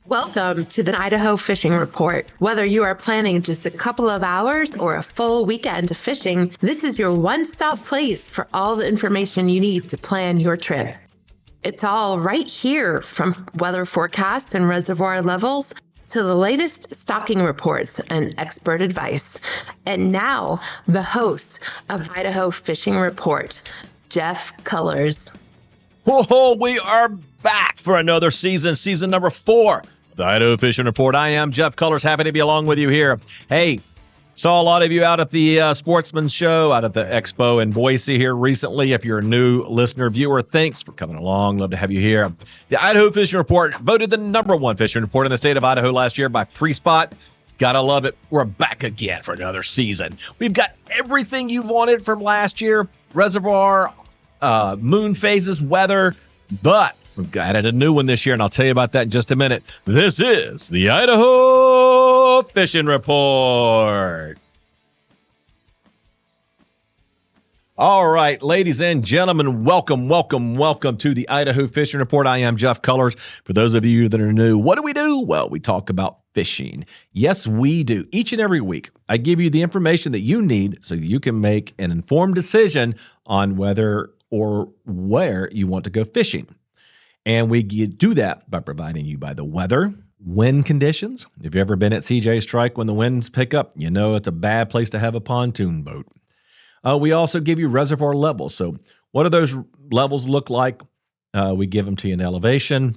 Welcome to the Idaho Fishing Report. Whether you are planning just a couple of hours or a full weekend of fishing, this is your one-stop place for all the information you need to plan your trip. It's all right here, from weather forecasts and reservoir levels to the latest stocking reports and expert advice. And now, the host of Idaho Fishing Report, Jeff Cullers. Whoa, we are back for another season number 4 of the Idaho Fishing Report. I am Jeff Cullers, happy to be along with you here. Hey, saw a lot of you out at the Sportsman's Show, out at the Expo in Boise here recently. If you're a new listener, viewer, thanks for coming along. Love to have you here. The Idaho Fishing Report voted the number 1 fishing report in the state of Idaho last year by Pre-Spot. Gotta love it. We're back again for another season. We've got everything you wanted from last year. Reservoir, moon phases, weather, but we've added a new one this year, and I'll tell you about that in just a minute. This is the Idaho Fishing Report. All right, ladies and gentlemen, welcome to the Idaho Fishing Report. I am Jeff Cullers. For those of you that are new, what do? Well, we talk about fishing. Yes, we do. Each and every week, I give you the information that you need so that you can make an informed decision on whether or where you want to go fishing. And we do that by providing you by the weather, wind conditions. If you've ever been at CJ Strike when the winds pick up, you know it's a bad place to have a pontoon boat. We also give you reservoir levels. So what do those levels look like? We give them to you in elevation.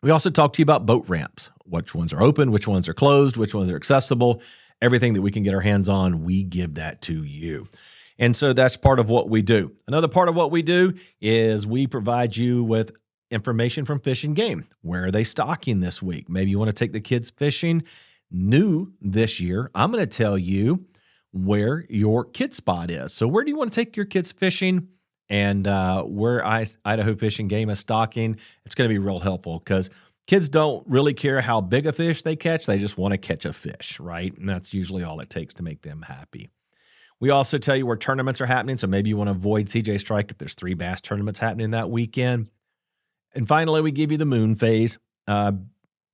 We also talk to you about boat ramps, which ones are open, which ones are closed, which ones are accessible. Everything that we can get our hands on, we give that to you. And so that's part of what we do. Another part of what we do is we provide you with information from Fish and Game. Where are they stocking this week? Maybe you want to take the kids fishing. New this year, I'm going to tell you where your kid spot is. So where do you want to take your kids fishing? And where Idaho Fish and Game is stocking, it's going to be real helpful because kids don't really care how big a fish they catch. They just want to catch a fish, right? And that's usually all it takes to make them happy. We also tell you where tournaments are happening, so maybe you want to avoid CJ Strike if there's 3 bass tournaments happening that weekend. And finally, we give you the moon phase. I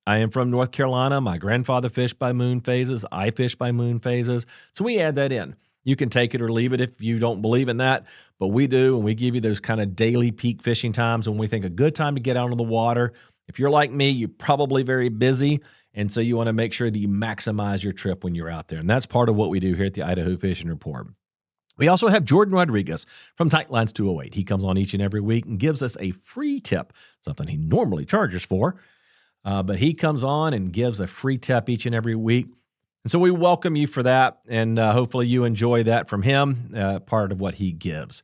am from North Carolina. My grandfather fished by moon phases. I fish by moon phases. So we add that in. You can take it or leave it if you don't believe in that, but we do, and we give you those kind of daily peak fishing times when we think a good time to get out on the water. If you're like me, you're probably very busy, and so you want to make sure that you maximize your trip when you're out there, and that's part of what we do here at the Idaho Fishing Report. We also have Jordan Rodriguez from Tightlines 208. He comes on each and every week and gives us a free tip, something he normally charges for, but he comes on and gives a free tip each and every week. And so we welcome you for that, and hopefully you enjoy that from him, part of what he gives.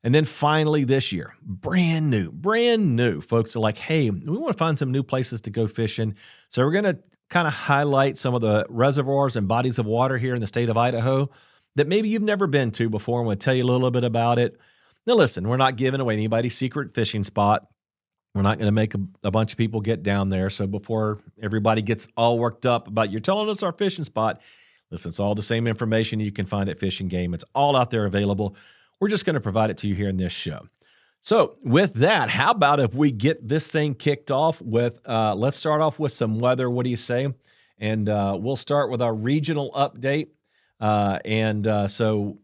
And then finally this year, brand new, folks are like, hey, we want to find some new places to go fishing. So we're going to kind of highlight some of the reservoirs and bodies of water here in the state of Idaho that maybe you've never been to before. I'm going to tell you a little bit about it. Now listen, we're not giving away anybody's secret fishing spot. We're not going to make a bunch of people get down there. So before everybody gets all worked up about you're telling us our fishing spot, listen, it's all the same information you can find at Fish and Game. It's all out there available. We're just going to provide it to you here in this show. So with that, how about if we get this thing kicked off with, let's start off with some weather. What do you say? And we'll start with our regional update. So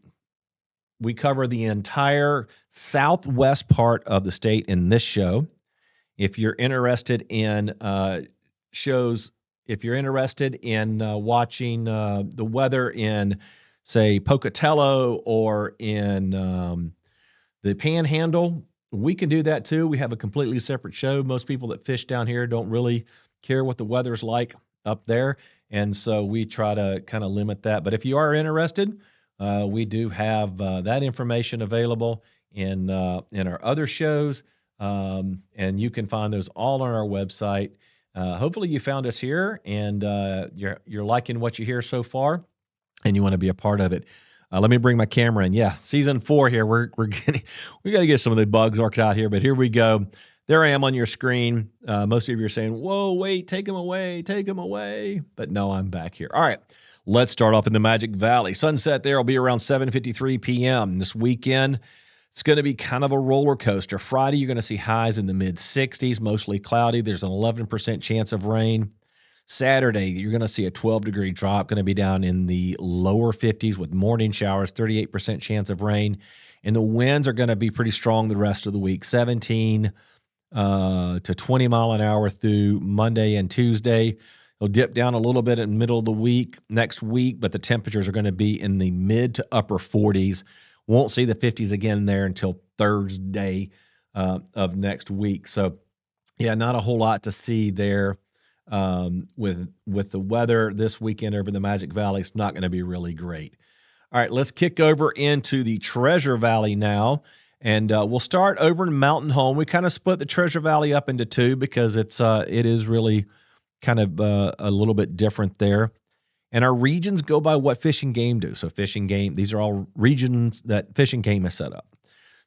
we cover the entire southwest part of the state in this show. If you're interested in shows, if you're interested in watching the weather in, say, Pocatello or in the Panhandle, we can do that too. We have a completely separate show. Most people that fish down here don't really care what the weather's like up there, and so we try to kind of limit that. But if you are interested, we do have that information available in our other shows. And you can find those all on our website. Hopefully you found us here and you're liking what you hear so far and you want to be a part of it. Let me bring my camera in. Yeah, season 4 here. We got to get some of the bugs worked out here, but here we go. There I am on your screen. Most of you are saying, whoa, wait, take him away. But no, I'm back here. All right, let's start off in the Magic Valley. Sunset there will be around 7:53 p.m. this weekend. It's going to be kind of a roller coaster. Friday, you're going to see highs in the mid-60s, mostly cloudy. There's an 11% chance of rain. Saturday, you're going to see a 12-degree drop, going to be down in the lower 50s with morning showers, 38% chance of rain. And the winds are going to be pretty strong the rest of the week, 17 to 20 mile an hour through Monday and Tuesday. It'll dip down a little bit in the middle of the week next week, but the temperatures are going to be in the mid to upper 40s. Won't see the 50s again there until Thursday of next week. So, yeah, not a whole lot to see there with the weather this weekend over the Magic Valley. It's not going to be really great. All right, let's kick over into the Treasure Valley now. And we'll start over in Mountain Home. We kind of split the Treasure Valley up into two because it is really kind of a little bit different there. And our regions go by what Fish and Game do. So Fish and Game, these are all regions that Fish and Game has set up.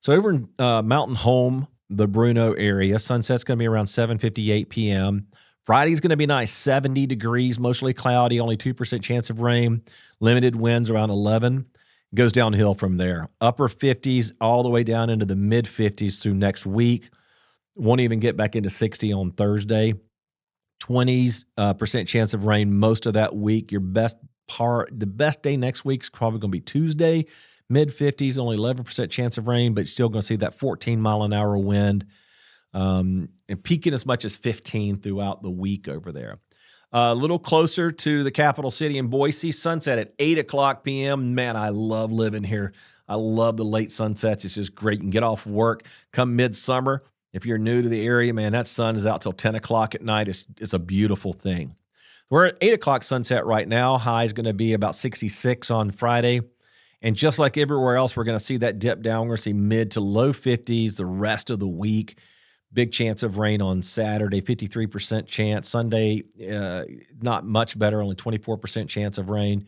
So over in Mountain Home, the Bruno area, sunset's going to be around 7:58 p.m. Friday's going to be nice, 70 degrees, mostly cloudy, only 2% chance of rain, limited winds around 11. Goes downhill from there. Upper 50s all the way down into the mid 50s through next week. Won't even get back into 60 on Thursday. 20s percent chance of rain most of that week. The best day next week is probably going to be Tuesday. Mid 50s, only 11% chance of rain, but still going to see that 14 mile an hour wind. And peaking as much as 15 throughout the week over there. A little closer to the capital city in Boise, sunset at 8 o'clock p.m. Man, I love living here. I love the late sunsets. It's just great. You can get off work, come midsummer. If you're new to the area, man, that sun is out till 10 o'clock at night. It's a beautiful thing. We're at 8 o'clock sunset right now. High is going to be about 66 on Friday. And just like everywhere else, we're going to see that dip down. We're going to see mid to low 50s the rest of the week. Big chance of rain on Saturday, 53% chance. Sunday, not much better, only 24% chance of rain.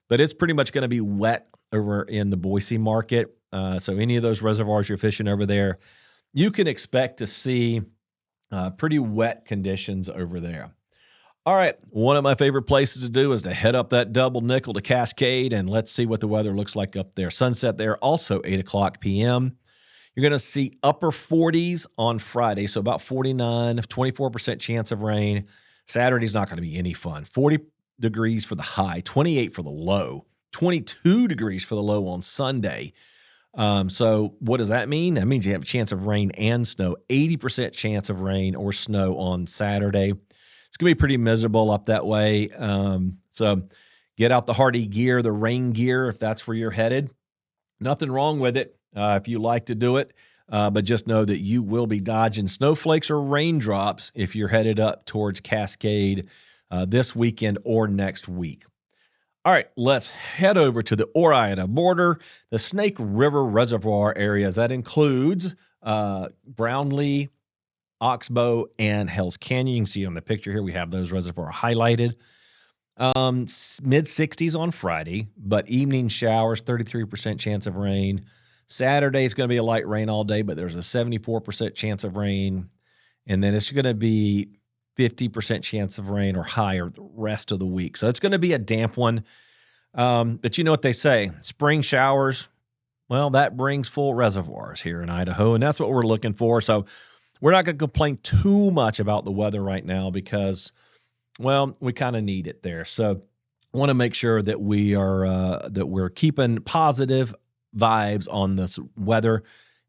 But it's pretty much going to be wet over in the Boise market. So any of those reservoirs you're fishing over there, you can expect to see pretty wet conditions over there. All right, one of my favorite places to do is to head up that double nickel to Cascade, and let's see what the weather looks like up there. Sunset there, also 8 o'clock p.m. You're going to see upper 40s on Friday, so about 49, 24% chance of rain. Saturday's not going to be any fun. 40 degrees for the high, 28 for the low, 22 degrees for the low on Sunday. So what does that mean? That means you have a chance of rain and snow, 80% chance of rain or snow on Saturday. It's going to be pretty miserable up that way. So get out the hardy gear, the rain gear, if that's where you're headed. Nothing wrong with it if you like to do it, but just know that you will be dodging snowflakes or raindrops if you're headed up towards Cascade this weekend or next week. All right, let's head over to the Ore-Ida border, the Snake River Reservoir areas. That includes Brownlee, Oxbow, and Hell's Canyon. You can see on the picture here we have those reservoirs highlighted. Mid-60s on Friday, but evening showers, 33% chance of rain. Saturday is going to be a light rain all day, but there's a 74% chance of rain. And then it's going to be 50% chance of rain or higher the rest of the week. So it's going to be a damp one. But you know what they say, spring showers, well, that brings full reservoirs here in Idaho, and that's what we're looking for. So we're not going to complain too much about the weather right now because, well, we kind of need it there. So I want to make sure that we're keeping positive vibes on this weather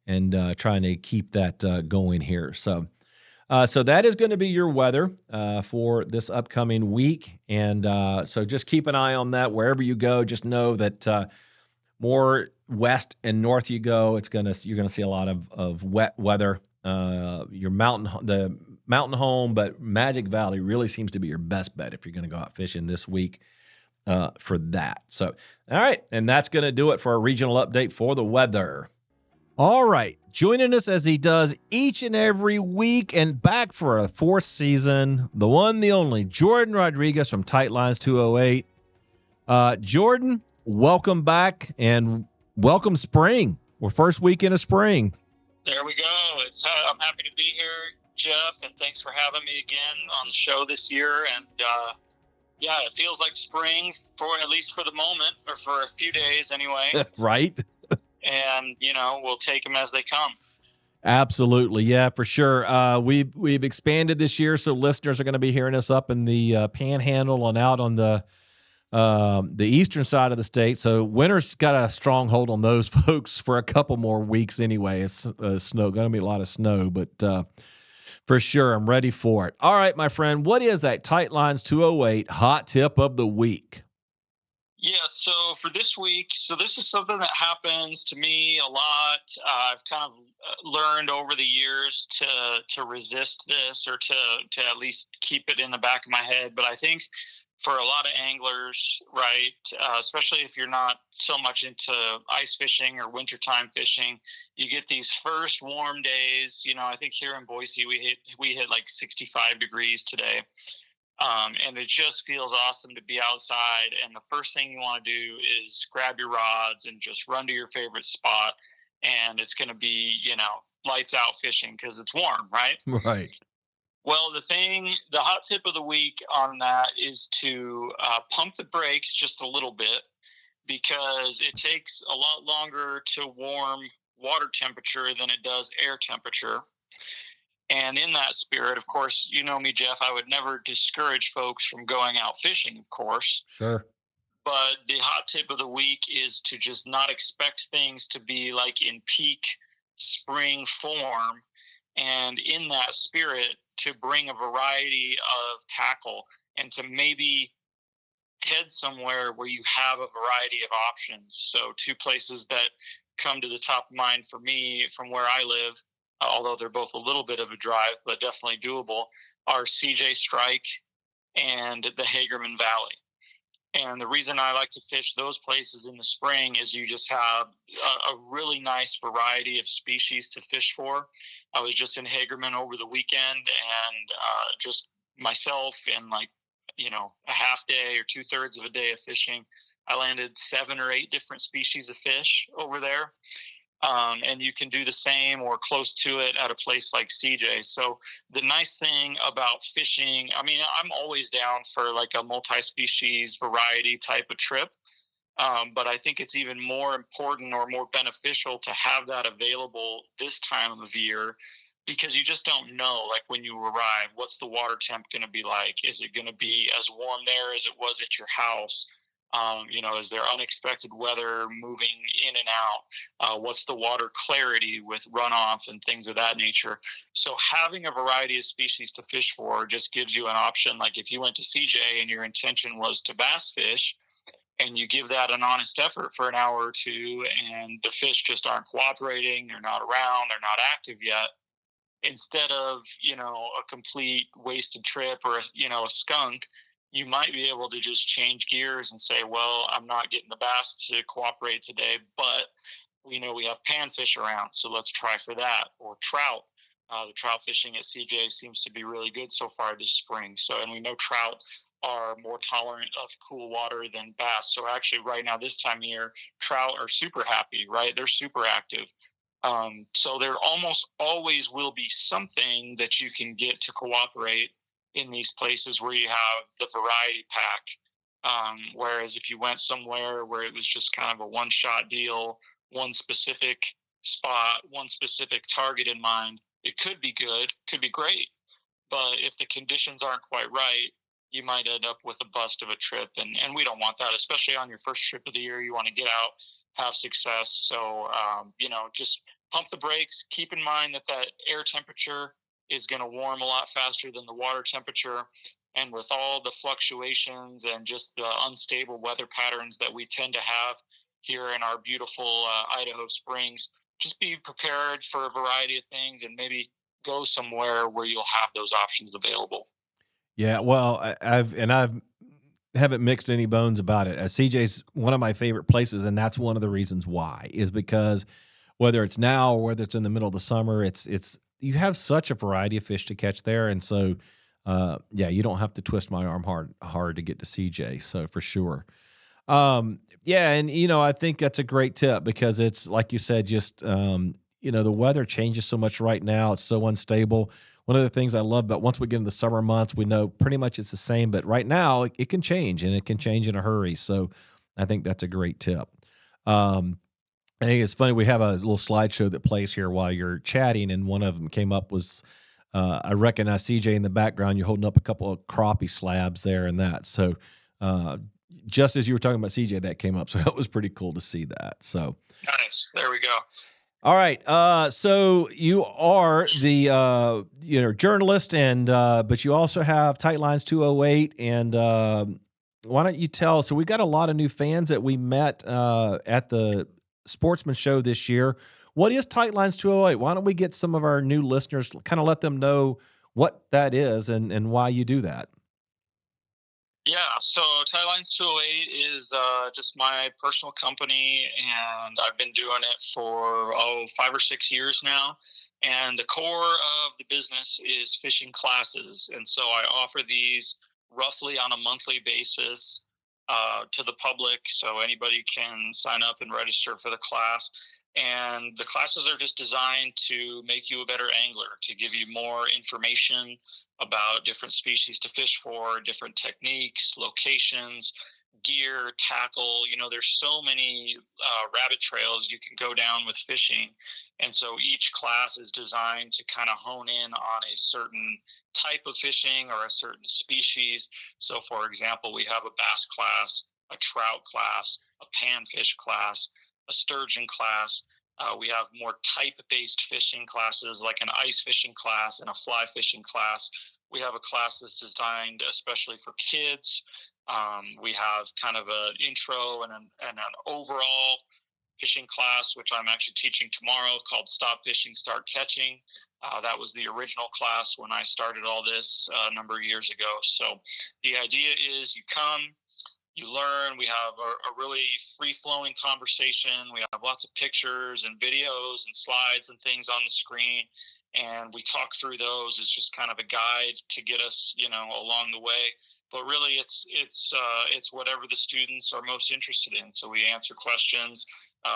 and trying to keep that going here. So that is going to be your weather for this upcoming week. And so just keep an eye on that wherever you go. Just know that more west and north you go, you're going to see a lot of wet weather. The mountain home, but Magic Valley really seems to be your best bet if you're going to go out fishing this week for that. So, all right, and that's going to do it for a regional update for the weather. All right, joining us as he does each and every week and back for a fourth season, the one, the only, Jordan Rodriguez from Tightlines 208. Jordan, welcome back and welcome spring. We're first weekend of spring. There we go. I'm happy to be here, Jeff, and thanks for having me again on the show this year. And yeah, it feels like spring at least for the moment, or for a few days anyway. Right. And we'll take them as they come. Absolutely. Yeah, for sure. We've expanded this year, so listeners are going to be hearing us up in the Panhandle and out on the eastern side of the state. So winter's got a strong hold on those folks for a couple more weeks anyway. It's snow, going to be a lot of snow, but for sure, I'm ready for it. All right, my friend, what is that Tightlines 208 hot tip of the week? Yeah, so for this week, so this is something that happens to me a lot. I've kind of learned over the years to resist this, or to at least keep it in the back of my head. But I think for a lot of anglers, right, especially if you're not so much into ice fishing or wintertime fishing, you get these first warm days. I think here in Boise we hit like 65 degrees today. And it just feels awesome to be outside. And the first thing you want to do is grab your rods and just run to your favorite spot. And it's going to be, lights out fishing because it's warm, right? Right. Well, the hot tip of the week on that is to pump the brakes just a little bit, because it takes a lot longer to warm water temperature than it does air temperature. And in that spirit, of course, you know me, Jeff, I would never discourage folks from going out fishing, of course. Sure. But the hot tip of the week is to just not expect things to be like in peak spring form. And in that spirit, to bring a variety of tackle and to maybe head somewhere where you have a variety of options. So, two places that come to the top of mind for me from where I live, although they're both a little bit of a drive, but definitely doable, are CJ Strike and the Hagerman Valley. And the reason I like to fish those places in the spring is you just have a really nice variety of species to fish for. I was just in Hagerman over the weekend, and just myself in a half day or 2/3 of a day of fishing, I landed 7 or 8 different species of fish over there. And you can do the same or close to it at a place like CJ. So the nice thing about fishing, I mean, I'm always down for like a multi-species variety type of trip. But I think it's even more important or more beneficial to have that available this time of year, because you just don't know, like when you arrive, what's the water temp going to be like? Is it going to be as warm there as it was at your house? Is there unexpected weather moving in and out? What's the water clarity with runoff and things of that nature? So having a variety of species to fish for just gives you an option. Like if you went to CJ and your intention was to bass fish, and you give that an honest effort for an hour or two, and the fish just aren't cooperating, they're not around, they're not active yet, instead of a complete wasted trip or a skunk, you might be able to just change gears and say, well, I'm not getting the bass to cooperate today, but we know we have panfish around, so let's try for that. Or trout. The trout fishing at CJ seems to be really good so far this spring. And we know trout are more tolerant of cool water than bass. So actually right now, this time of year, trout are super happy, right? They're super active. So there almost always will be something that you can get to cooperate in these places where you have the variety pack. Whereas if you went somewhere where it was just kind of a one-shot deal, one specific spot, one specific target in mind, it could be good, could be great. But if the conditions aren't quite right, you might end up with a bust of a trip. And we don't want that, especially on your first trip of the year. You want to get out, have success. So, just pump the brakes. Keep in mind that air temperature is going to warm a lot faster than the water temperature. And with all the fluctuations and just the unstable weather patterns that we tend to have here in our beautiful Idaho Springs, just be prepared for a variety of things and maybe go somewhere where you'll have those options available. Yeah, well, I've haven't mixed any bones about it. CJ's one of my favorite places, and that's one of the reasons why, is because whether it's now or whether it's in the middle of the summer, it's you have such a variety of fish to catch there, and so you don't have to twist my arm hard to get to CJ. So for sure. And I think that's a great tip, because it's like you said, just the weather changes so much right now. It's so unstable. One of the things I love about, once we get into the summer months, we know pretty much it's the same, but right now it can change, and it can change in a hurry. So I think that's a great tip. I think it's funny. We have a little slideshow that plays here while you're chatting, and one of them came up was I recognize CJ in the background. You're holding up a couple of crappie slabs there and that. So uh, just as you were talking about CJ, that came up. So it was pretty cool to see that. So Nice. There we go. all right. So you are the journalist, and but you also have Tightlines 208, and why don't you tell? So we got a lot of new fans that we met at the Sportsman Show this year. What is Tightlines 208? Why don't we get some of our new listeners, kind of let them know what that is and why you do that? Yeah, so Tightlines 208 is just my personal company, and I've been doing it for 5 or 6 years now. And the core of the business is fishing classes, and so I offer these roughly on a monthly basis to the public, so anybody can sign up and register for the class. And the classes are just designed to make you a better angler, to give you more information about different species to fish for, different techniques, locations, gear, tackle. There's so many rabbit trails you can go down with fishing. And so each class is designed to kind of hone in on a certain type of fishing or a certain species. So, for example, we have a bass class, a trout class, a panfish class, a sturgeon class. We have more type-based fishing classes like an ice fishing class and a fly fishing class. We have a class that's designed especially for kids. We have kind of an intro and an overall fishing class, which I'm actually teaching tomorrow, called Stop Fishing, Start Catching. That was the original class when I started all this a number of years ago. So the idea is you come, you learn. We have a really free-flowing conversation. We have lots of pictures and videos and slides and things on the screen, and we talk through those as just kind of a guide to get us, along the way. But really, it's whatever the students are most interested in. So we answer questions.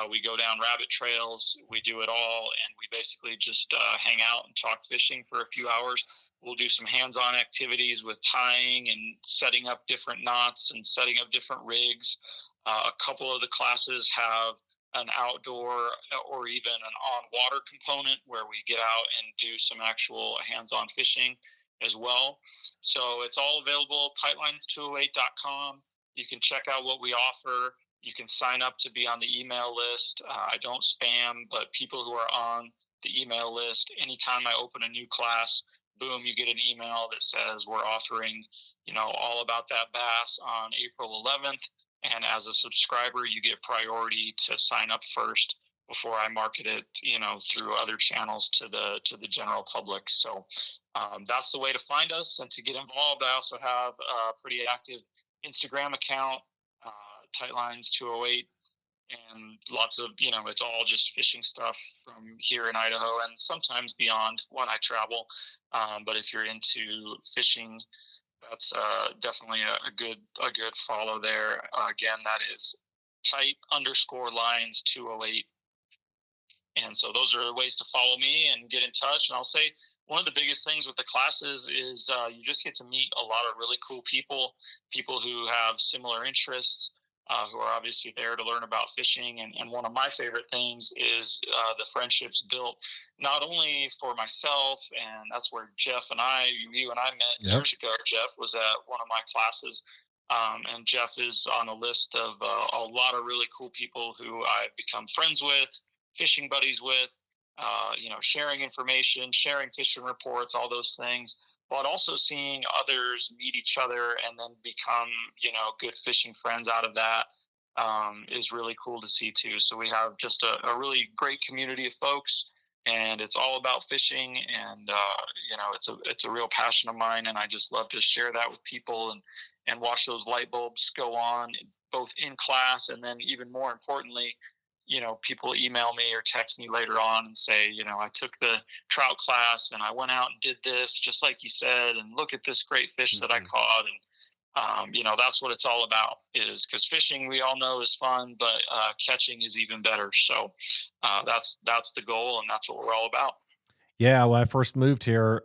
We go down rabbit trails. We do it all, and we basically just hang out and talk fishing for a few hours. We'll do some hands-on activities with tying and setting up different knots and setting up different rigs. A couple of the classes have an outdoor or even an on-water component where we get out and do some actual hands-on fishing as well. So it's all available, tightlines208.com. You can check out what we offer. You can sign up to be on the email list. I don't spam, but people who are on the email list, anytime I open a new class, boom, you get an email that says we're offering, all about that bass on April 11th. And as a subscriber, you get priority to sign up first before I market it, through other channels to the general public. So that's the way to find us and to get involved. I also have a pretty active Instagram account, Tightlines 208, and lots of, it's all just fishing stuff from here in Idaho and sometimes beyond when I travel. But if you're into fishing, that's definitely a good follow there. Again, that is tight_lines208. And so those are ways to follow me and get in touch. And I'll say one of the biggest things with the classes is you just get to meet a lot of really cool people who have similar interests, who are obviously there to learn about fishing. And one of my favorite things is the friendships built not only for myself, and that's where Jeff and you and I met years ago. Jeff was at one of my classes. And Jeff is on a list of a lot of really cool people who I've become friends with, fishing buddies with, sharing information, sharing fishing reports, all those things, but also seeing others meet each other and then become, good fishing friends out of that is really cool to see too. So we have just a really great community of folks, and it's all about fishing. And, it's a real passion of mine, and I just love to share that with people and watch those light bulbs go on both in class and then even more importantly, people email me or text me later on and say, I took the trout class and I went out and did this, just like you said, and look at this great fish that I caught. And, that's what it's all about, is because fishing, we all know, is fun, but catching is even better. So that's the goal, and that's what we're all about. Yeah, when I first moved here,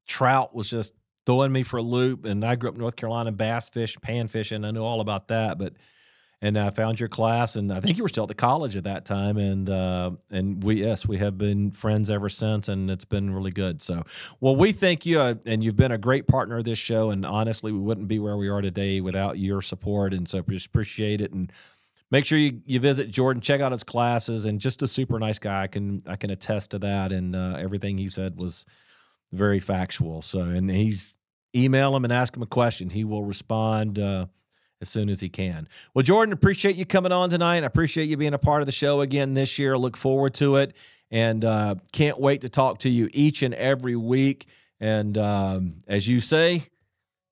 trout was just throwing me for a loop, and I grew up in North Carolina, bass fish, pan fishing. I knew all about that, but and I found your class, and I think you were still at the college at that time, and we have been friends ever since, and it's been really good. So, well, we thank you, and you've been a great partner of this show, and honestly, we wouldn't be where we are today without your support, and so just appreciate it. And make sure you visit Jordan, check out his classes, and just a super nice guy. I can attest to that, and everything he said was very factual. So, and email him and ask him a question. He will respond as soon as he can. Well, Jordan, appreciate you coming on tonight. I appreciate you being a part of the show again this year. Look forward to it, and can't wait to talk to you each and every week. And as you say,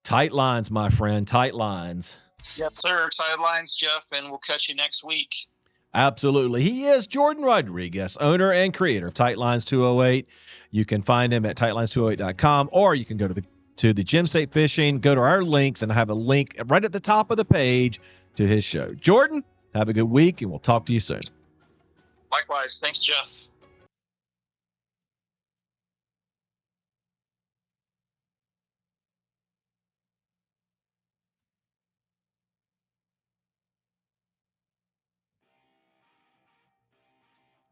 tight lines, my friend, tight lines. Yes, sir. Tightlines, Jeff, and we'll catch you next week. Absolutely. He is Jordan Rodriguez, owner and creator of Tightlines 208. You can find him at tightlines208.com, or you can go to the Gem State Fishing, go to our links, and I have a link right at the top of the page to his show. Jordan, have a good week, and we'll talk to you soon. Likewise. Thanks, Jeff.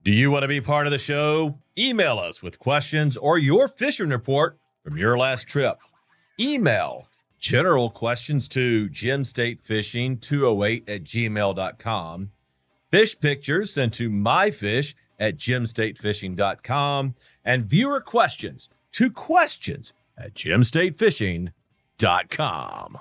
Do you want to be part of the show? Email us with questions or your fishing report from your last trip. Email general questions to gemstatefishing208@gmail.com. Fish pictures sent to myfish@gemstatefishing.com. And viewer questions to questions@gemstatefishing.com.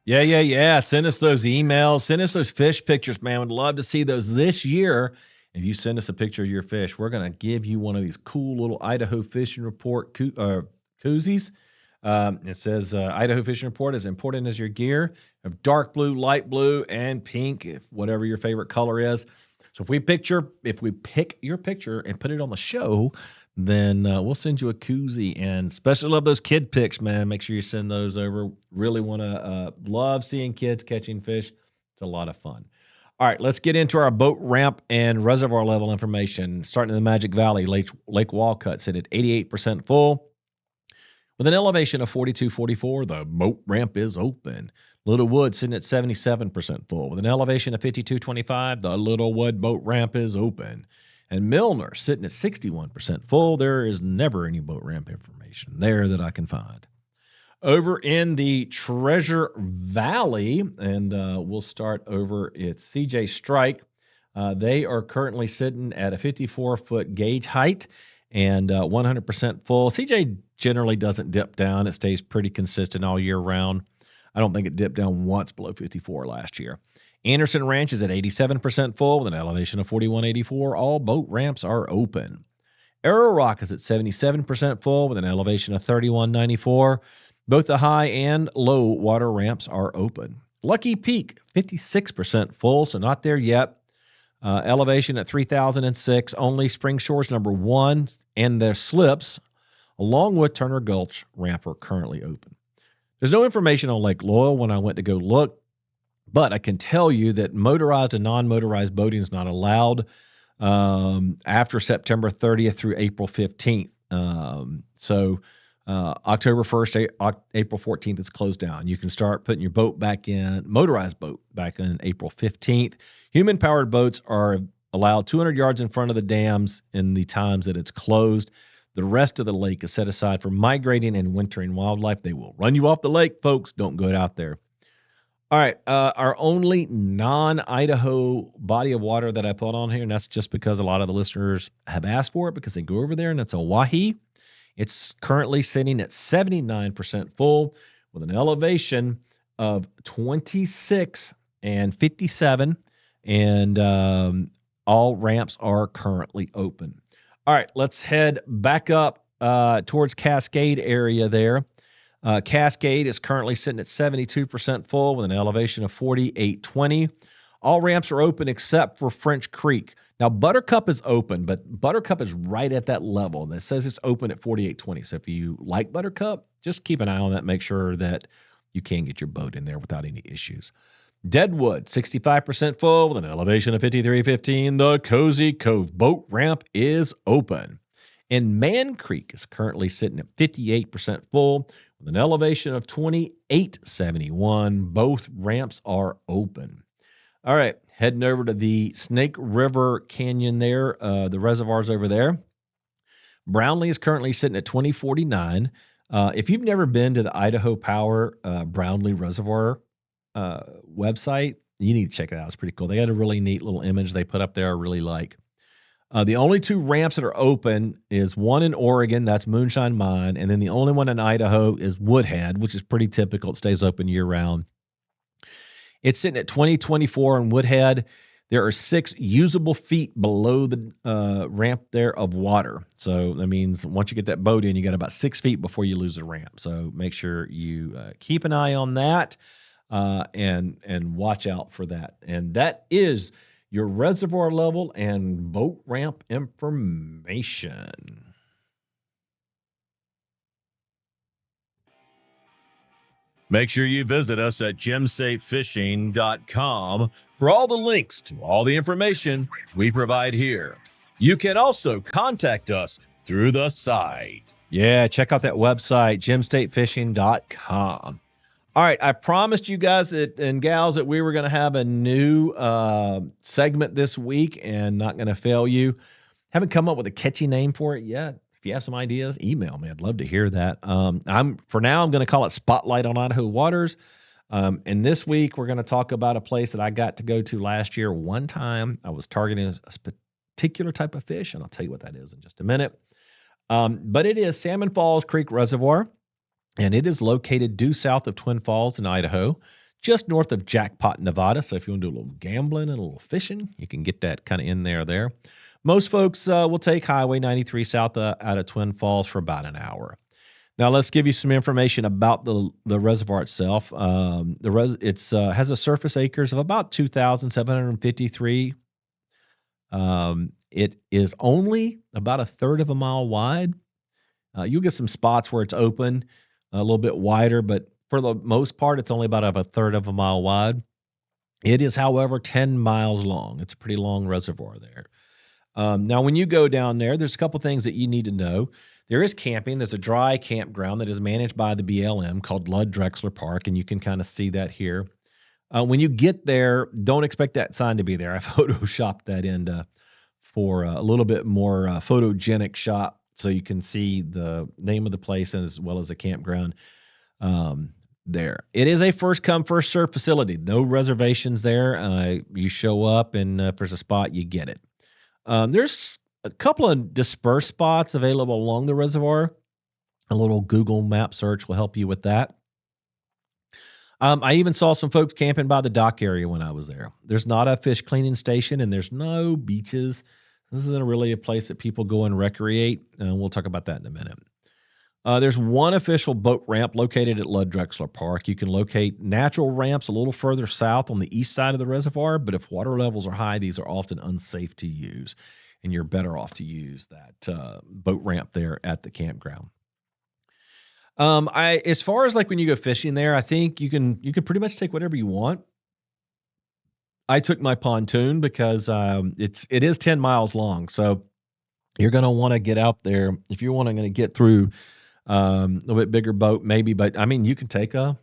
Yeah. Send us those emails. Send us those fish pictures, man. We'd love to see those this year. If you send us a picture of your fish, we're going to give you one of these cool little Idaho Fishing Report koozies. It says Idaho Fishing Report is important as your gear of dark blue, light blue, and pink, if whatever your favorite color is. So if we pick your picture and put it on the show, then we'll send you a koozie. And especially love those kid pics, man. Make sure you send those over. Really want to love seeing kids catching fish. It's a lot of fun. All right, let's get into our boat ramp and reservoir level information. Starting in the Magic Valley, Lake Walcott sit at 88% full. With an elevation of 4244, the boat ramp is open. Littlewood sitting at 77% full. With an elevation of 5225, the Littlewood boat ramp is open. And Milner sitting at 61% full. There is never any boat ramp information there that I can find. Over in the Treasure Valley, and we'll start over at CJ Strike. They are currently sitting at a 54-foot gauge height and 100% full. CJ generally doesn't dip down. It stays pretty consistent all year round. I don't think it dipped down once below 54 last year. Anderson Ranch is at 87% full with an elevation of 4184. All boat ramps are open. Arrow Rock is at 77% full with an elevation of 3194. Both the high and low water ramps are open. Lucky Peak, 56% full, so not there yet. Elevation at 3006. Only Spring Shores number 1 and their slips, along with Turner Gulch ramp, are currently open. There's no information on Lake Loyal when I went to go look, but I can tell you that motorized and non-motorized boating is not allowed after September 30th through April 15th. October 1st, April 14th, it's closed down. You can start putting your boat back in, motorized boat back in April 15th. Human-powered boats are allowed 200 yards in front of the dams in the times that it's closed. The rest of the lake is set aside for migrating and wintering wildlife. They will run you off the lake, folks. Don't go out there. All right, our only non-Idaho body of water that I put on here, and that's just because a lot of the listeners have asked for it because they go over there, and it's Oahe. It's currently sitting at 79% full with an elevation of 26 and 57, and all ramps are currently open. All right, let's head back up towards Cascade area there. Cascade is currently sitting at 72% full with an elevation of 4820. All ramps are open except for French Creek. Now, Buttercup is open, but Buttercup is right at that level. And it says it's open at 4820. So if you like Buttercup, just keep an eye on that. Make sure that you can get your boat in there without any issues. Deadwood, 65% full with an elevation of 5315. The Cozy Cove boat ramp is open. And Man Creek is currently sitting at 58% full with an elevation of 2871. Both ramps are open. All right, heading over to the Snake River Canyon there. The reservoir's over there. Brownlee is currently sitting at 2049. If you've never been to the Idaho Power Brownlee Reservoir website, you need to check it out. It's pretty cool. They had a really neat little image they put up there I really like. The only two ramps that are open is one in Oregon, that's Moonshine Mine, and then the only one in Idaho is Woodhead, which is pretty typical. It stays open year-round. It's sitting at 2024 in Woodhead. There are 6 usable feet below the ramp there of water. So that means once you get that boat in, you got about 6 feet before you lose the ramp. So make sure you keep an eye on that and watch out for that. And that is your reservoir level and boat ramp information. Make sure you visit us at gemsafefishing.com for all the links to all the information we provide here. You can also contact us through the site. Yeah, check out that website, gemsafefishing.com. All right, I promised you guys and gals that we were going to have a new segment this week and not going to fail you. Haven't come up with a catchy name for it yet. If you have some ideas, email me. I'd love to hear that. For now, I'm going to call it Spotlight on Idaho Waters. And this week, we're going to talk about a place that I got to go to last year. One time, I was targeting a particular type of fish, and I'll tell you what that is in just a minute. But it is Salmon Falls Creek Reservoir, and it is located due south of Twin Falls in Idaho, just north of Jackpot, Nevada. So if you want to do a little gambling and a little fishing, you can get that kind of in there. Most folks will take Highway 93 south out of Twin Falls for about an hour. Now, let's give you some information about the reservoir itself. It has a surface acres of about 2,753. It is only about a third of a mile wide. You'll get some spots where it's open, a little bit wider, but for the most part, it's only about a third of a mile wide. It is, however, 10 miles long. It's a pretty long reservoir there. Now, when you go down there, there's a couple things that you need to know. There is camping. There's a dry campground that is managed by the BLM called Ludd Drexler Park, and you can kind of see that here. When you get there, don't expect that sign to be there. I photoshopped that in for a little bit more photogenic shot so you can see the name of the place as well as the campground there. It is a first-come, first-served facility. No reservations there. You show up, and if there's a spot, you get it. There's a couple of dispersed spots available along the reservoir. A little Google map search will help you with that. I even saw some folks camping by the dock area when I was there. There's not a fish cleaning station, and there's no beaches. This isn't really a place that people go and recreate. We'll talk about that in a minute. There's one official boat ramp located at Ludd Drexler Park. You can locate natural ramps a little further south on the east side of the reservoir, but if water levels are high, these are often unsafe to use, and you're better off to use that boat ramp there at the campground. As far as like when you go fishing there, I think you can pretty much take whatever you want. I took my pontoon because it is 10 miles long, so you're going to want to get out there if you're going to get through. A little bit bigger boat maybe, but I mean, you can take a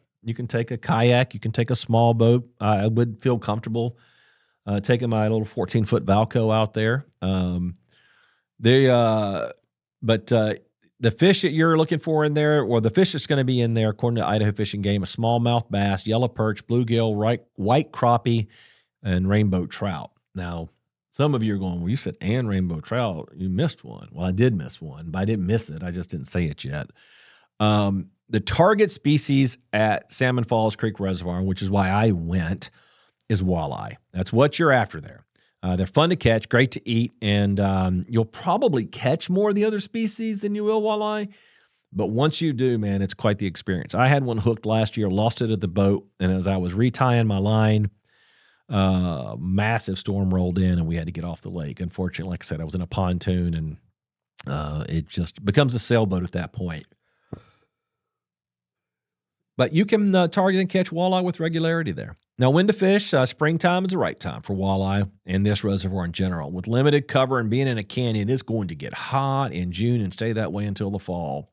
kayak, you can take a small boat. I would feel comfortable taking my little 14-foot Valco out there. But the fish that you're looking for in there, or the fish that's going to be in there, according to Idaho Fish and Game, a smallmouth bass, yellow perch, bluegill, white crappie, and rainbow trout. Now, some of you are going, well, you said and rainbow trout. You missed one. Well, I did miss one, but I didn't miss it. I just didn't say it yet. The target species at Salmon Falls Creek Reservoir, which is why I went, is walleye. That's what you're after there. They're fun to catch, great to eat, and you'll probably catch more of the other species than you will walleye. But once you do, man, it's quite the experience. I had one hooked last year, lost it at the boat, and as I was retying my line, massive storm rolled in and we had to get off the lake. Unfortunately, like I said, I was in a pontoon and it just becomes a sailboat at that point. But you can target and catch walleye with regularity there. Now, when to fish, springtime is the right time for walleye and this reservoir in general. With limited cover and being in a canyon, it's going to get hot in June and stay that way until the fall.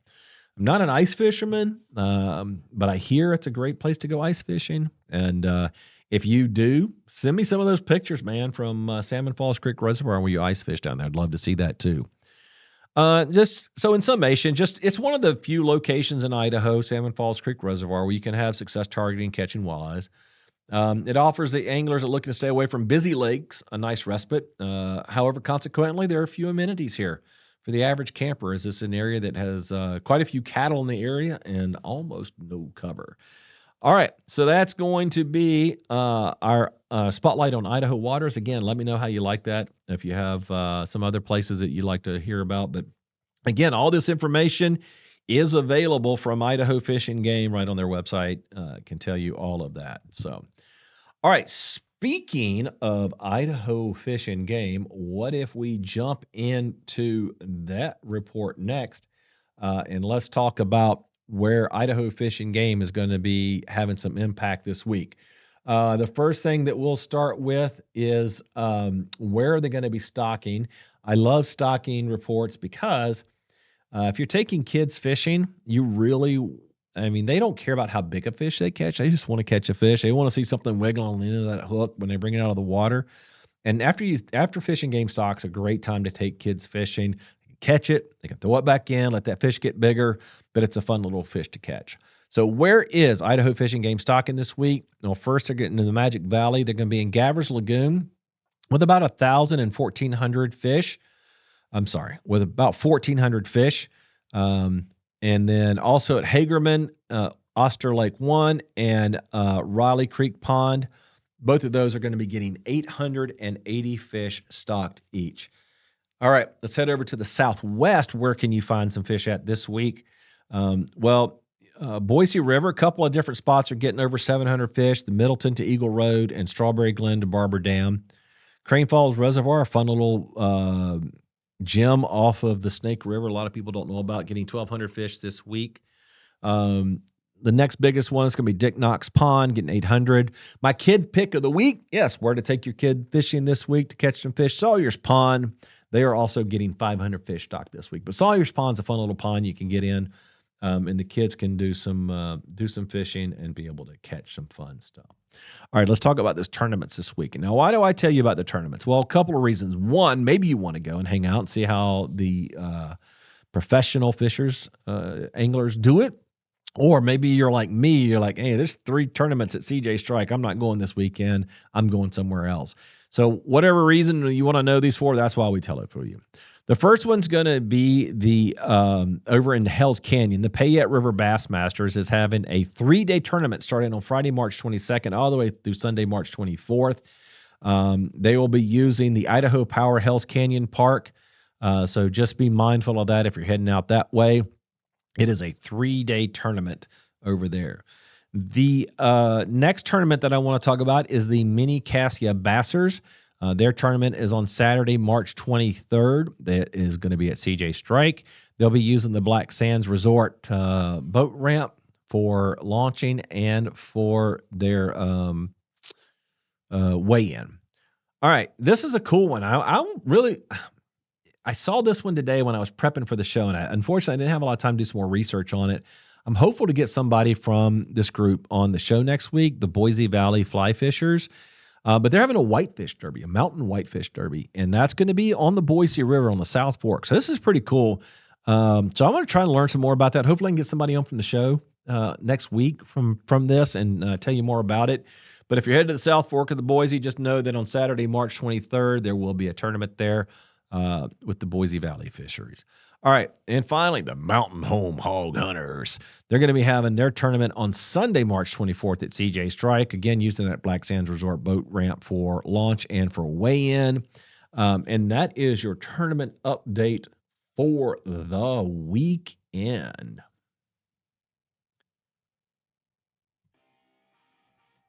I'm not an ice fisherman, but I hear it's a great place to go ice fishing. And If you do, send me some of those pictures, man, from Salmon Falls Creek Reservoir where you ice fish down there. I'd love to see that too. Just so in summation, it's one of the few locations in Idaho, Salmon Falls Creek Reservoir, where you can have success targeting, catching walleyes. It offers the anglers that looking to stay away from busy lakes a nice respite. However, consequently, there are a few amenities here. For the average camper, is this an area that has quite a few cattle in the area and almost no cover. All right, so that's going to be our spotlight on Idaho waters. Again, let me know how you like that, if you have some other places that you'd like to hear about. But again, all this information is available from Idaho Fish and Game right on their website. Can tell you all of that. So, all right, speaking of Idaho Fish and Game, what if we jump into that report next? And let's talk about where Idaho Fish and Game is going to be having some impact this week. The first thing that we'll start with is where are they going to be stocking? I love stocking reports because if you're taking kids fishing, they don't care about how big a fish they catch. They just want to catch a fish. They want to see something wiggle on the end of that hook when they bring it out of the water. And after Fish and Game stock's a great time to take kids fishing. Catch it, they can throw it back in, let that fish get bigger, but it's a fun little fish to catch. So where is Idaho Fish and Game stocking this week? Well, first they're getting to the Magic Valley. They're going to be in Gavers Lagoon with about 1,000 and 1,400 fish. With about 1,400 fish. And then also at Hagerman, Oster Lake 1, and Riley Creek Pond. Both of those are going to be getting 880 fish stocked each. All right, let's head over to the Southwest. Where can you find some fish at this week? Boise River, a couple of different spots are getting over 700 fish. The Middleton to Eagle Road and Strawberry Glen to Barber Dam. Crane Falls Reservoir, a fun little gem off of the Snake River. A lot of people don't know about, getting 1,200 fish this week. The next biggest one is going to be Dick Knox Pond, getting 800. My kid pick of the week, yes, where to take your kid fishing this week to catch some fish, Sawyer's Pond. They are also getting 500 fish stocked this week. But Sawyer's Pond's a fun little pond you can get in, and the kids can do some fishing and be able to catch some fun stuff. All right, let's talk about those tournaments this week. Now, why do I tell you about the tournaments? Well, a couple of reasons. One, maybe you want to go and hang out and see how the professional fishers, anglers do it. Or maybe you're like me, you're like, hey, there's 3 tournaments at CJ Strike. I'm not going this weekend. I'm going somewhere else. So whatever reason you want to know these for, that's why we tell it for you. The first one's going to be the over in Hell's Canyon. The Payette River Bassmasters is having a 3-day tournament starting on Friday, March 22nd, all the way through Sunday, March 24th. They will be using the Idaho Power Hell's Canyon Park. So just be mindful of that if you're heading out that way. It is a 3-day tournament over there. The next tournament that I want to talk about is the Mini Cassia Bassers. Their tournament is on Saturday, March 23rd. That is going to be at CJ Strike. They'll be using the Black Sands Resort boat ramp for launching and for their weigh-in. All right, this is a cool one. I saw this one today when I was prepping for the show, and unfortunately, I didn't have a lot of time to do some more research on it. I'm hopeful to get somebody from this group on the show next week, the Boise Valley Fly Fishers. But they're having a whitefish derby, a mountain whitefish derby, and that's going to be on the Boise River on the South Fork. So this is pretty cool. So I'm going to try and learn some more about that. Hopefully I can get somebody on from the show next week from this and tell you more about it. But if you're headed to the South Fork of the Boise, just know that on Saturday, March 23rd, there will be a tournament there with the Boise Valley Fisheries. All right, and finally, the Mountain Home Hog Hunters. They're going to be having their tournament on Sunday, March 24th at CJ Strike, again, using that Black Sands Resort boat ramp for launch and for weigh-in. And that is your tournament update for the weekend.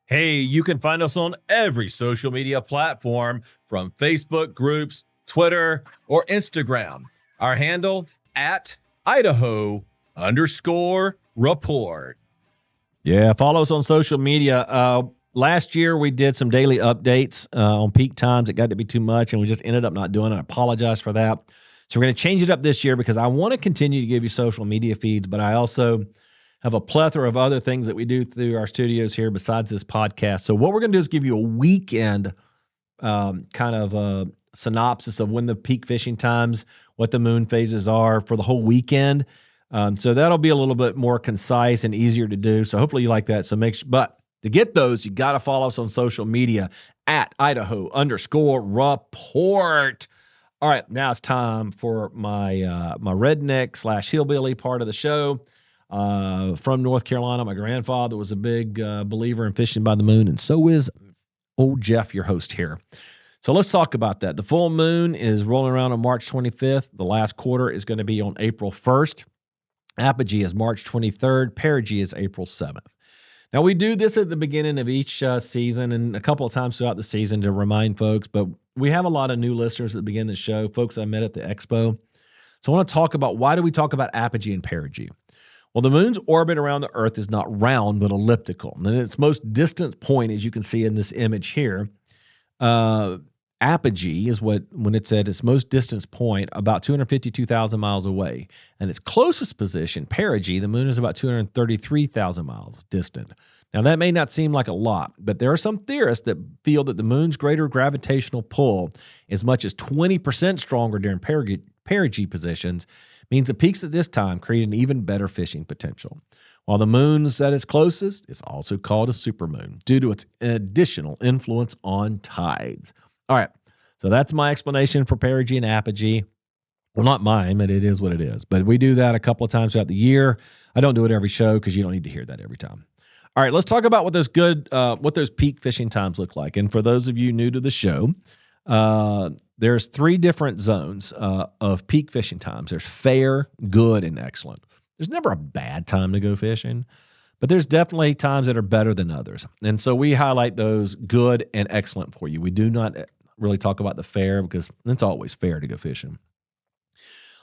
Hey, you can find us on every social media platform, from Facebook groups, Twitter, or Instagram. Our handle at Idaho_report. Yeah, follow us on social media. Last year, we did some daily updates on peak times. It got to be too much, and we just ended up not doing it. I apologize for that. So we're going to change it up this year because I want to continue to give you social media feeds, but I also have a plethora of other things that we do through our studios here besides this podcast. So what we're going to do is give you a weekend kind of a synopsis of when the peak fishing times, what the moon phases are for the whole weekend. So that'll be a little bit more concise and easier to do. So hopefully you like that. So but to get those, you got to follow us on social media at Idaho_report. All right, now it's time for my redneck / hillbilly part of the show. From North Carolina, my grandfather was a big believer in fishing by the moon, and so is old Jeff, your host here. So let's talk about that. The full moon is rolling around on March 25th. The last quarter is going to be on April 1st. Apogee is March 23rd. Perigee is April 7th. Now, we do this at the beginning of each season and a couple of times throughout the season to remind folks, but we have a lot of new listeners at the beginning of the show, folks I met at the expo. So I want to talk about, why do we talk about apogee and perigee? Well, the moon's orbit around the Earth is not round, but elliptical. And its most distant point, as you can see in this image here, apogee is when it's at its most distant point, about 252,000 miles away. And its closest position, perigee, the moon is about 233,000 miles distant. Now, that may not seem like a lot, but there are some theorists that feel that the moon's greater gravitational pull, as much as 20% stronger during perigee positions, means the peaks at this time create an even better fishing potential. While the moon's at its closest, it's also called a supermoon due to its additional influence on tides. All right, so that's my explanation for perigee and apogee. Well, not mine, but it is what it is. But we do that a couple of times throughout the year. I don't do it every show because you don't need to hear that every time. All right, let's talk about what those peak fishing times look like. And for those of you new to the show, there's 3 different zones of peak fishing times. There's fair, good, and excellent. There's never a bad time to go fishing, but there's definitely times that are better than others. And so we highlight those good and excellent for you. We do not really talk about the fair because it's always fair to go fishing.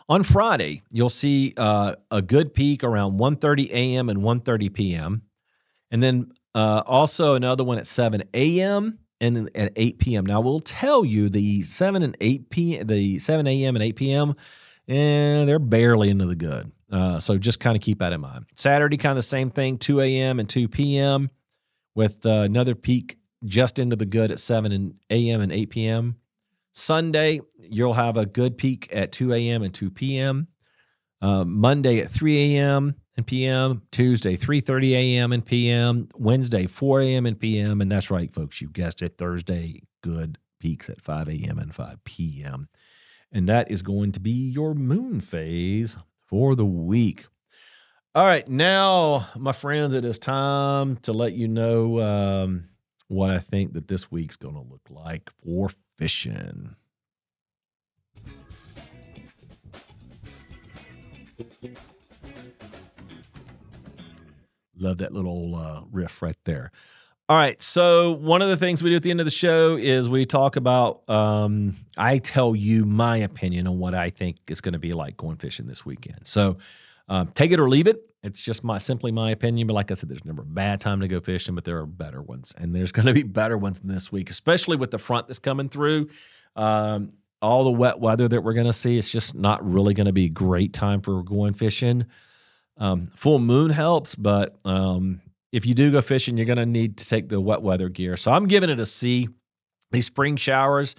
On Friday, you'll see a good peak around 1:30 a.m. and 1:30 p.m. And then also another one at 7 a.m. and at 8 p.m. Now, we'll tell you the 7 a.m. and 8 p.m., and they're barely into the good. So just kind of keep that in mind. Saturday, kind of the same thing, 2 a.m. and 2 p.m. with another peak just into the good at 7 a.m. and 8 p.m. Sunday, you'll have a good peak at 2 a.m. and 2 p.m. Monday at 3 a.m. and p.m. Tuesday, 3:30 a.m. and p.m. Wednesday, 4 a.m. and p.m. And that's right, folks, you guessed it. Thursday, good peaks at 5 a.m. and 5 p.m. And that is going to be your moon phase for the week. All right, now, my friends, it is time to let you know what I think that this week's going to look like for fishing. Love that little riff right there. All right, so one of the things we do at the end of the show is we talk about, I tell you my opinion on what I think is going to be like going fishing this weekend. So take it or leave it. It's just simply my opinion. But like I said, there's never a bad time to go fishing, but there are better ones. And there's going to be better ones than this week, especially with the front that's coming through. All the wet weather that we're going to see, it's just not really going to be a great time for going fishing. Full moon helps, but if you do go fishing, you're going to need to take the wet weather gear. So I'm giving it a C. These spring showers,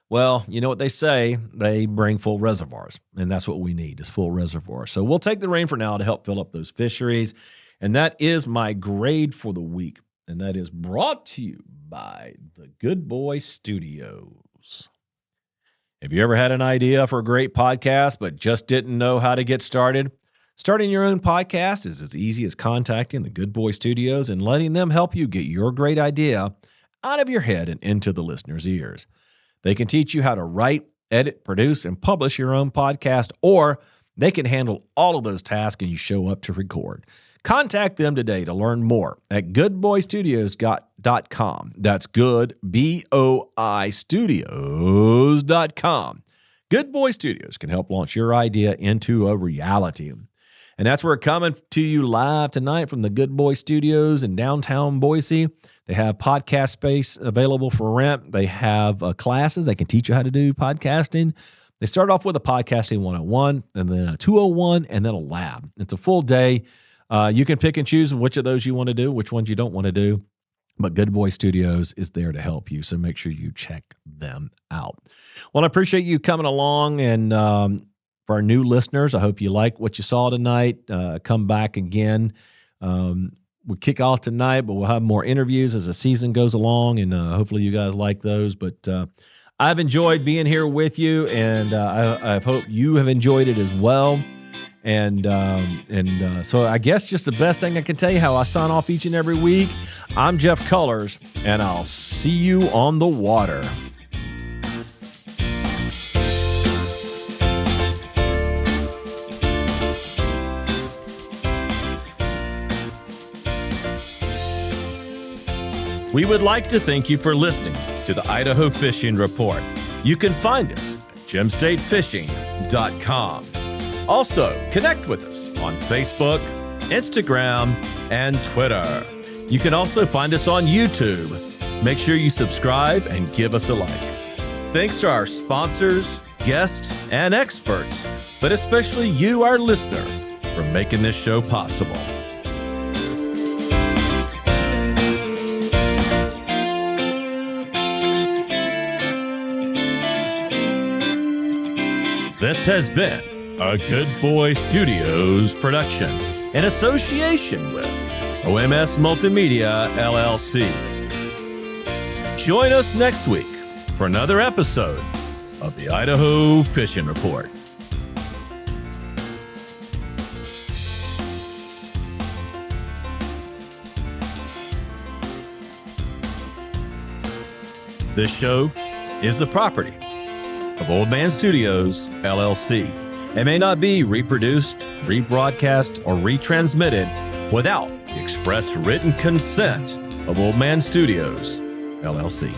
well, you know what they say, they bring full reservoirs, and that's what we need is full reservoirs. So we'll take the rain for now to help fill up those fisheries, and that is my grade for the week, and that is brought to you by the Good Boy Studios. Have you ever had an idea for a great podcast but just didn't know how to get started? Starting your own podcast is as easy as contacting the Good Boy Studios and letting them help you get your great idea out of your head and into the listener's ears. They can teach you how to write, edit, produce, and publish your own podcast, or they can handle all of those tasks and you show up to record. Contact them today to learn more at goodboystudios.com. That's good, B-O-I studios.com. Good Boy Studios can help launch your idea into a reality. And that's where we're coming to you live tonight from the Good Boy Studios in downtown Boise. They have podcast space available for rent. They have classes. They can teach you how to do podcasting. They start off with a podcasting 101 and then a 201 and then a lab. It's a full day You can pick and choose which of those you want to do, which ones you don't want to do. But Good Boy Studios is there to help you, so make sure you check them out. Well, I appreciate you coming along, and for our new listeners, I hope you like what you saw tonight. Come back again. We kick off tonight, but we'll have more interviews as the season goes along, and hopefully you guys like those. But I've enjoyed being here with you, and I hope you have enjoyed it as well. And so I guess just the best thing I can tell you how I sign off each and every week. I'm Jeff Colors, and I'll see you on the water. We would like to thank you for listening to the Idaho Fishing Report. You can find us at gemstatefishing.com. Also, connect with us on Facebook, Instagram, and Twitter. You can also find us on YouTube. Make sure you subscribe and give us a like. Thanks to our sponsors, guests, and experts, but especially you, our listener, for making this show possible. This has been a Good Boy Studios production in association with OMS Multimedia, LLC. Join us next week for another episode of the Idaho Fishing Report. This show is the property of Old Man Studios, LLC. It may not be reproduced, rebroadcast, or retransmitted without the express written consent of Old Man Studios, LLC.